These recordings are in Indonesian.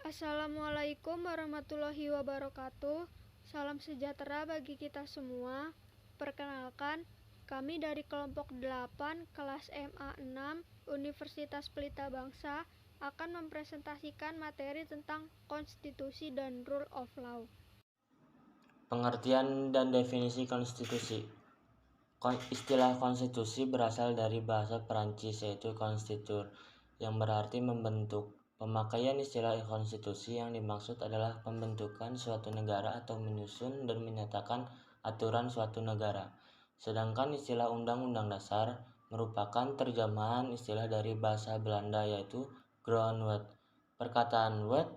Assalamualaikum warahmatullahi wabarakatuh. Salam sejahtera bagi kita semua. Perkenalkan, kami dari kelompok 8 kelas MA6 Universitas Pelita Bangsa akan mempresentasikan materi tentang konstitusi dan rule of law. Pengertian dan definisi konstitusi. Istilah konstitusi berasal dari bahasa Perancis yaitu constituer, yang berarti membentuk. Pemakaian istilah konstitusi yang dimaksud adalah pembentukan suatu negara atau menyusun dan menyatakan aturan suatu negara. Sedangkan istilah undang-undang dasar merupakan terjemahan istilah dari bahasa Belanda yaitu grondwet. Perkataan wet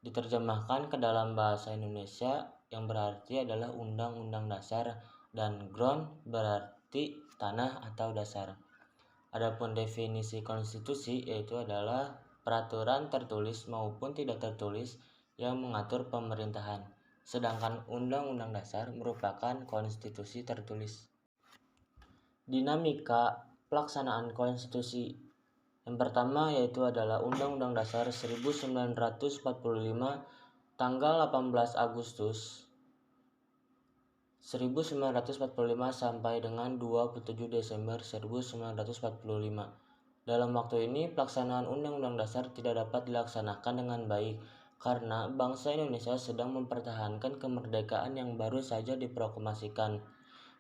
diterjemahkan ke dalam bahasa Indonesia yang berarti adalah undang-undang dasar dan grond berarti tanah atau dasar. Adapun definisi konstitusi yaitu adalah peraturan tertulis maupun tidak tertulis yang mengatur pemerintahan. Sedangkan undang-undang dasar merupakan konstitusi tertulis. Dinamika pelaksanaan konstitusi. Yang pertama yaitu adalah Undang-Undang Dasar 1945 tanggal 18 Agustus 1945 sampai dengan 27 Desember 1945. Dalam waktu ini, pelaksanaan Undang-Undang Dasar tidak dapat dilaksanakan dengan baik karena bangsa Indonesia sedang mempertahankan kemerdekaan yang baru saja diproklamasikan.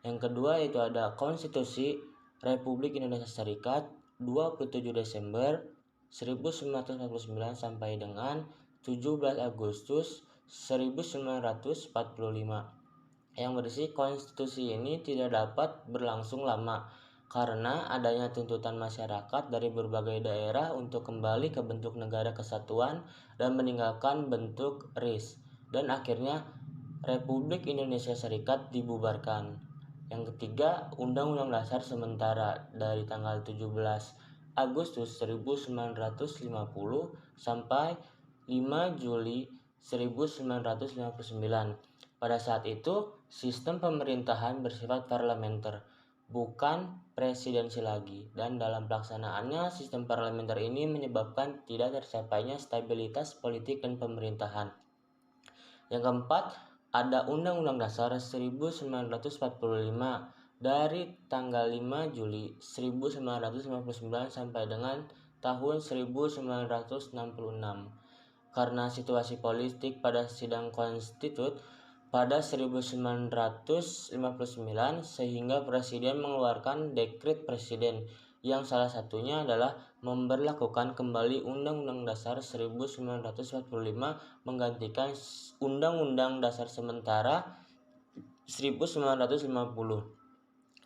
Yang kedua yaitu ada Konstitusi Republik Indonesia Serikat 27 Desember 1949 sampai dengan 17 Agustus 1945. Yang berisi konstitusi ini tidak dapat berlangsung lama karena adanya tuntutan masyarakat dari berbagai daerah untuk kembali ke bentuk negara kesatuan dan meninggalkan bentuk RIS, dan akhirnya Republik Indonesia Serikat dibubarkan. Yang ketiga, Undang-Undang Dasar sementara dari tanggal 17 Agustus 1950 sampai 5 Juli 1959. Pada saat itu, sistem pemerintahan bersifat parlementer, bukan presidensi lagi, dan dalam pelaksanaannya sistem parlementer ini menyebabkan tidak tercapainya stabilitas politik dan pemerintahan. Yang keempat, ada Undang-Undang Dasar 1945 dari tanggal 5 Juli 1959 sampai dengan tahun 1966. Karena situasi politik pada sidang konstitut pada 1959 sehingga presiden mengeluarkan dekret presiden yang salah satunya adalah memberlakukan kembali Undang-Undang Dasar 1945 menggantikan Undang-Undang Dasar sementara 1950.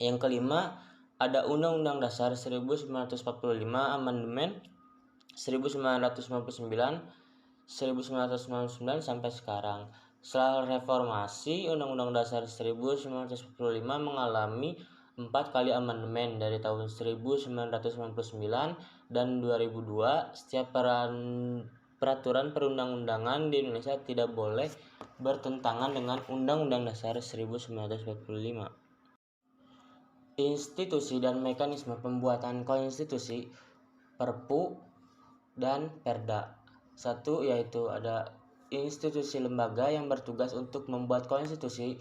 Yang kelima, ada Undang-Undang Dasar 1945 Amandemen 1999 sampai sekarang. Setelah reformasi, Undang-Undang Dasar 1945 mengalami 4 kali amandemen dari tahun 1999 dan 2002. Setiap peraturan perundang-undangan di Indonesia tidak boleh bertentangan dengan Undang-Undang Dasar 1945. Institusi dan mekanisme pembuatan konstitusi, Perpu dan Perda. Satu yaitu ada institusi lembaga yang bertugas untuk membuat konstitusi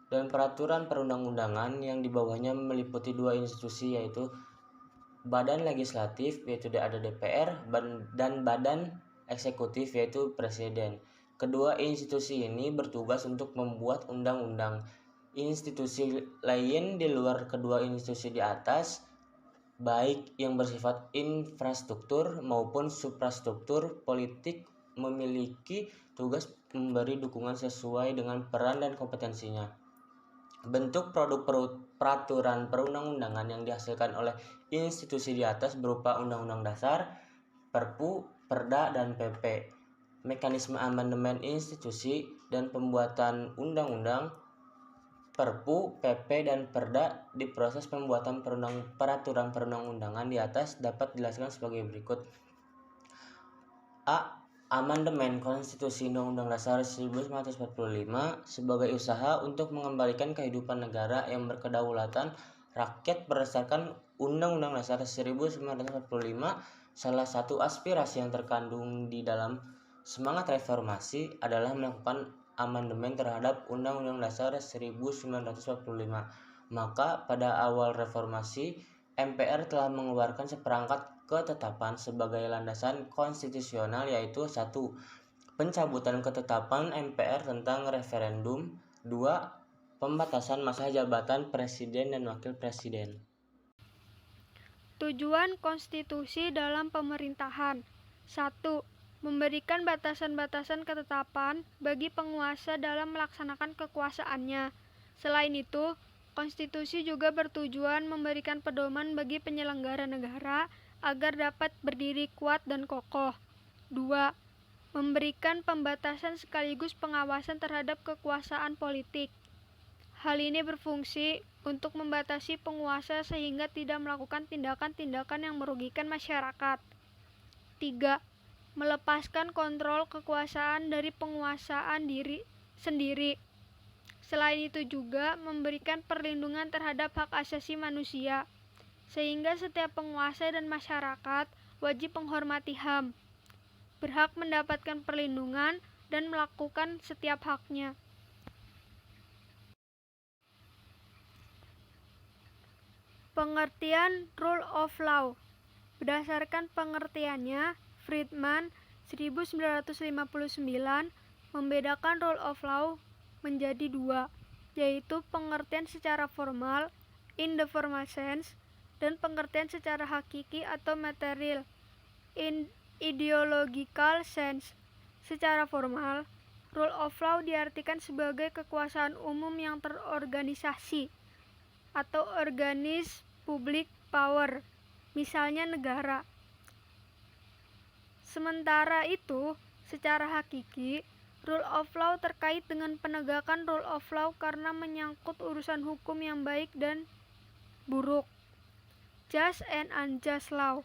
dan peraturan perundang-undangan yang di bawahnya meliputi 2 institusi yaitu badan legislatif yaitu ada DPR dan badan eksekutif yaitu presiden. Kedua institusi ini bertugas untuk membuat undang-undang. Institusi lain di luar kedua institusi di atas, baik yang bersifat infrastruktur maupun suprastruktur politik, memiliki tugas memberi dukungan sesuai dengan peran dan kompetensinya. Bentuk produk peraturan perundang-undangan yang dihasilkan oleh institusi di atas berupa Undang-Undang Dasar, Perpu, Perda, dan PP. Mekanisme amandemen institusi dan pembuatan undang-undang, Perpu, PP, dan Perda di proses pembuatan peraturan perundang-undangan di atas dapat dijelaskan sebagai berikut. A. Amandemen Konstitusi Undang-Undang Dasar 1945 sebagai usaha untuk mengembalikan kehidupan negara yang berkedaulatan rakyat berdasarkan Undang-Undang Dasar 1945. Salah satu aspirasi yang terkandung di dalam Semangat reformasi adalah melakukan amandemen terhadap Undang-Undang Dasar 1945. Maka pada awal reformasi, MPR telah mengeluarkan seperangkat ketetapan sebagai landasan konstitusional, yaitu 1. Pencabutan ketetapan MPR tentang referendum. 2. Pembatasan masa jabatan presiden dan wakil presiden. Tujuan konstitusi dalam pemerintahan. 1. Memberikan batasan-batasan ketetapan bagi penguasa dalam melaksanakan kekuasaannya. Selain itu, konstitusi juga bertujuan memberikan pedoman bagi penyelenggara negara agar dapat berdiri kuat dan kokoh. 2. Memberikan pembatasan sekaligus pengawasan terhadap kekuasaan politik. Hal ini berfungsi untuk membatasi penguasa sehingga tidak melakukan tindakan-tindakan yang merugikan masyarakat. 3. Melepaskan kontrol kekuasaan dari penguasaan diri sendiri. Selain itu juga memberikan perlindungan terhadap hak asasi manusia, sehingga setiap penguasa dan masyarakat wajib menghormati HAM, berhak mendapatkan perlindungan dan melakukan setiap haknya. Pengertian Rule of Law. Berdasarkan pengertiannya, Friedman 1959 membedakan Rule of Law menjadi dua, yaitu pengertian secara formal, in the formal sense, dan pengertian secara hakiki atau material, in ideological sense. Secara formal, Rule of Law diartikan sebagai kekuasaan umum yang terorganisasi atau organis public power, misalnya negara. Sementara itu, secara hakiki, Rule of Law terkait dengan penegakan Rule of Law karena menyangkut urusan hukum yang baik dan buruk. Just and unjust law.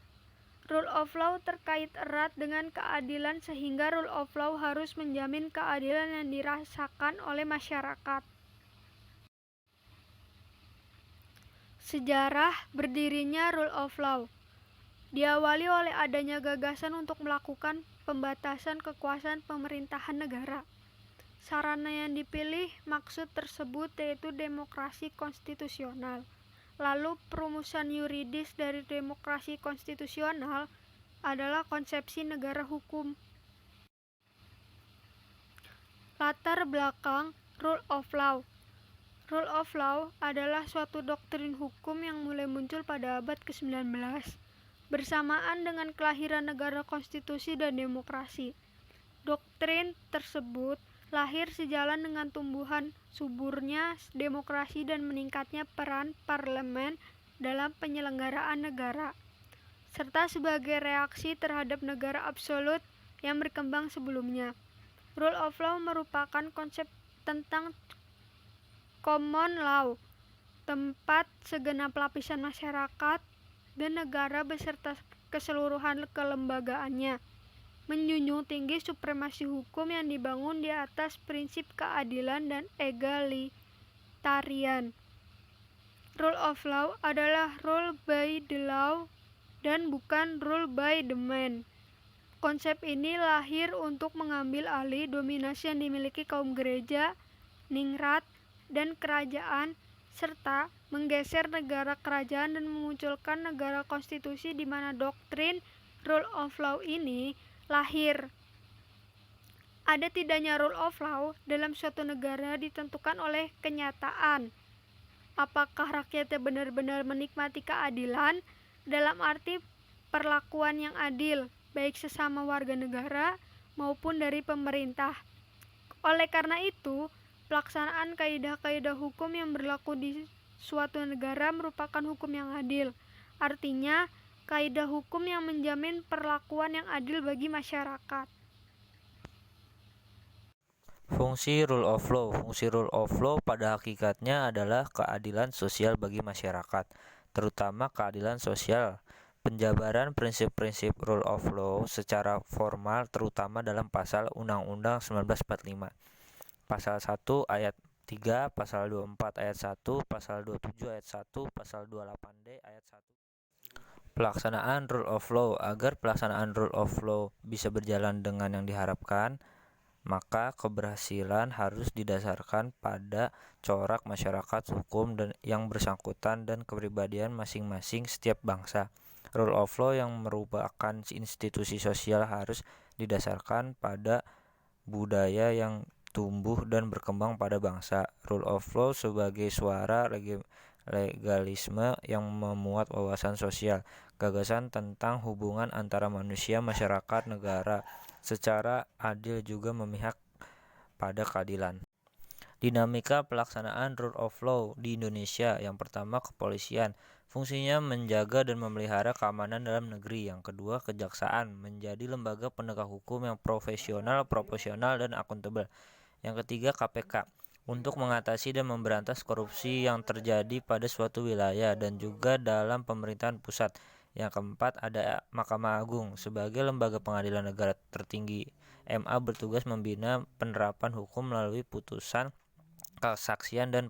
Rule of Law terkait erat dengan keadilan sehingga Rule of Law harus menjamin keadilan yang dirasakan oleh masyarakat. Sejarah berdirinya Rule of Law diawali oleh adanya gagasan untuk melakukan pembatasan kekuasaan pemerintahan negara. Sarana yang dipilih maksud tersebut yaitu demokrasi konstitusional. Lalu perumusan yuridis dari demokrasi konstitusional adalah konsepsi negara hukum. Latar belakang Rule of Law. Rule of Law adalah suatu doktrin hukum yang mulai muncul pada abad ke-19 bersamaan dengan kelahiran negara konstitusi dan demokrasi. Doktrin tersebut lahir sejalan dengan tumbuhan suburnya demokrasi dan meningkatnya peran parlemen dalam penyelenggaraan negara, serta sebagai reaksi terhadap negara absolut yang berkembang sebelumnya. Rule of Law merupakan konsep tentang common law, tempat segenap lapisan masyarakat dan negara beserta keseluruhan kelembagaannya menjunjung tinggi supremasi hukum yang dibangun di atas prinsip keadilan dan egalitarian. Rule of law adalah rule by the law dan bukan rule by the man. Konsep ini lahir untuk mengambil alih dominasi yang dimiliki kaum gereja, ningrat, dan kerajaan, serta menggeser negara kerajaan dan memunculkan negara konstitusi di mana doktrin Rule of Law ini lahir. Ada tidaknya Rule of Law dalam suatu negara ditentukan oleh kenyataan. Apakah rakyatnya benar-benar menikmati keadilan dalam arti perlakuan yang adil, baik sesama warga negara maupun dari pemerintah. Oleh karena itu, pelaksanaan kaidah-kaidah hukum yang berlaku di suatu negara merupakan hukum yang adil. Artinya, kaidah hukum yang menjamin perlakuan yang adil bagi masyarakat. Fungsi Rule of Law. Fungsi Rule of Law pada hakikatnya adalah keadilan sosial bagi masyarakat, terutama keadilan sosial. Penjabaran prinsip-prinsip Rule of Law secara formal terutama dalam pasal Undang-Undang 1945. Pasal 1 ayat 3, pasal 24 ayat 1, pasal 27 ayat 1, pasal 28D ayat 1. Pelaksanaan rule of law. Agar pelaksanaan rule of law bisa berjalan dengan yang diharapkan, maka keberhasilan harus didasarkan pada corak masyarakat hukum dan yang bersangkutan dan kepribadian masing-masing setiap bangsa. Rule of law yang merupakan institusi sosial harus didasarkan pada budaya yang tumbuh dan berkembang pada bangsa. Rule of law sebagai suara legalisme yang memuat wawasan sosial, gagasan tentang hubungan antara manusia, masyarakat, negara secara adil juga memihak pada keadilan. Dinamika pelaksanaan rule of law di Indonesia. Yang pertama, kepolisian. Fungsinya menjaga dan memelihara keamanan dalam negeri. Yang kedua, kejaksaan. Menjadi lembaga penegak hukum yang profesional, proporsional, dan akuntabel. Yang ketiga, KPK. Untuk mengatasi dan memberantas korupsi yang terjadi pada suatu wilayah dan juga dalam pemerintahan pusat. Yang keempat, ada Mahkamah Agung. Sebagai lembaga pengadilan negara tertinggi, MA bertugas membina penerapan hukum melalui putusan, kesaksian, dan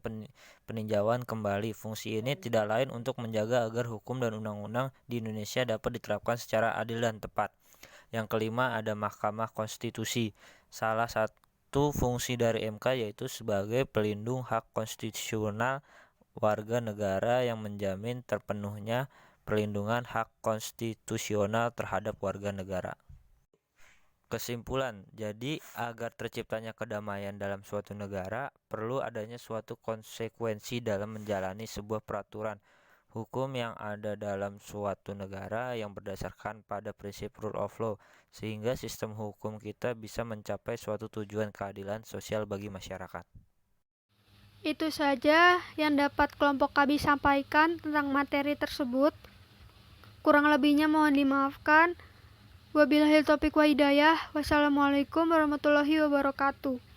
peninjauan kembali. Fungsi ini tidak lain untuk menjaga agar hukum dan undang-undang di Indonesia dapat diterapkan secara adil dan tepat. Yang kelima, ada Mahkamah Konstitusi. Salah satu fungsi dari MK yaitu sebagai pelindung hak konstitusional warga negara yang menjamin terpenuhnya perlindungan hak konstitusional terhadap warga negara. Kesimpulan, jadi agar terciptanya kedamaian dalam suatu negara, perlu adanya suatu konsekuensi dalam menjalani sebuah peraturan hukum yang ada dalam suatu negara yang berdasarkan pada prinsip rule of law, sehingga sistem hukum kita bisa mencapai suatu tujuan keadilan sosial bagi masyarakat. Itu saja yang dapat kelompok kami sampaikan tentang materi tersebut. Kurang lebihnya mohon dimaafkan. Wabillahi taufiq wa hidayah. Wassalamualaikum warahmatullahi wabarakatuh.